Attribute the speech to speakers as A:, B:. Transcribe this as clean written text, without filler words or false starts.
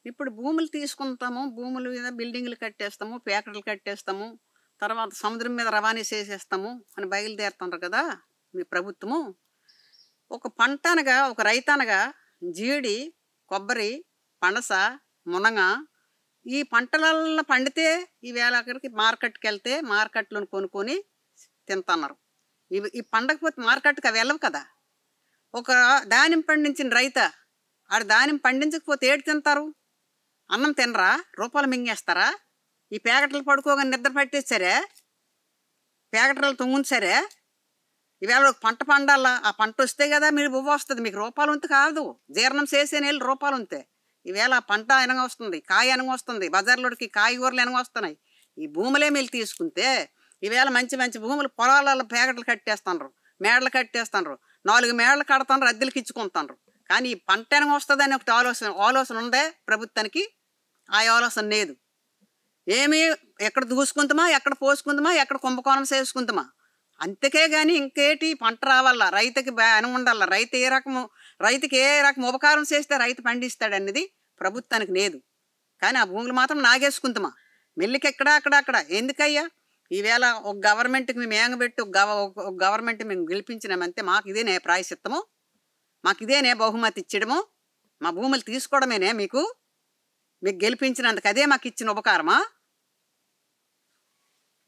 A: ఇప్పుడు భూములు తీసుకుంటాము. భూముల మీద బిల్డింగులు కట్టేస్తాము. ఫ్యాక్టరీలు కట్టేస్తాము. తర్వాత సముద్రం మీద రవాణా చేసేస్తాము అని బయలుదేరుతున్నారు కదా మీ ప్రభుత్వము. ఒక పంట అనగా, ఒక రైతు అనగా జీడి, కొబ్బరి, పనస, మునగ ఈ పంటలల్లో పండితే ఈవేళ అక్కడికి మార్కెట్కి వెళ్తే మార్కెట్లో కొనుక్కొని తింటున్నారు. ఇవి ఈ పండకపోతే మార్కెట్కి అవి వెళ్ళవు కదా. ఒక ధాన్యం పండించిన రైత ఆడు ధాన్యం పండించకపోతే ఏడు తింటారు? అన్నం తినరా? రూపాయలు మింగేస్తారా? ఈ ప్యాకెట్లు పడుకోగానే నిద్ర పట్టేసరే, ప్యాకెట్లు తొంగుంచారే. ఈవేళ ఒక పంట పండాలా, ఆ పంట వస్తే కదా మీరు బువ్వ వస్తుంది. మీకు రూపాయలు ఉంతే కాదు, జీర్ణం చేసే నీళ్ళు రూపాయలు ఉంటే. ఈవేళ ఆ పంట ఎనగ వస్తుంది, కాయ ఎనగ వస్తుంది, బజార్లోకి కాయగూరలు ఎనగ వస్తున్నాయి. ఈ భూములే మీరు తీసుకుంటే ఈవేళ మంచి మంచి భూములు పొలాలలో ప్యాకెట్లు కట్టేస్తున్నారు, మేడలు కట్టేస్తున్నారు, 4 మేడలు కడతారు, అద్దెలకు ఇచ్చుకుంటారు. కానీ ఈ పంట ఎనగ వస్తుందని ఒకటి ఆలోచన ఉందే ప్రభుత్వానికి. ఆ ఆలోచన లేదు. ఏమి ఎక్కడ దూసుకుందామా, ఎక్కడ పోసుకుందామా, ఎక్కడ కుంభకోణం చేసుకుందామా అంతకే. కానీ ఇంకేటి పంట రావాలా, రైతుకి బాగా ఉండాలా, రైతుకి ఏ రకం ఉపకారం చేస్తే రైతు పండిస్తాడనేది ప్రభుత్వానికి లేదు. కానీ ఆ భూములు మాత్రం నాగేసుకుందామా మెల్లికి అక్కడ ఎందుకయ్యా? ఈవేళ ఒక గవర్నమెంట్కి మేము ఏంగబెట్టి ఒక గవర్నమెంట్ మేము గెలిపించినామంటే మాకు ఇదేనే ప్రాయశ్చిత్తము, మాకు ఇదేనే బహుమతి ఇచ్చడము, మా భూములు తీసుకోవడమేనే మీకు గెలిపించినందుకు అదే మాకు ఇచ్చిన ఉపకారమా?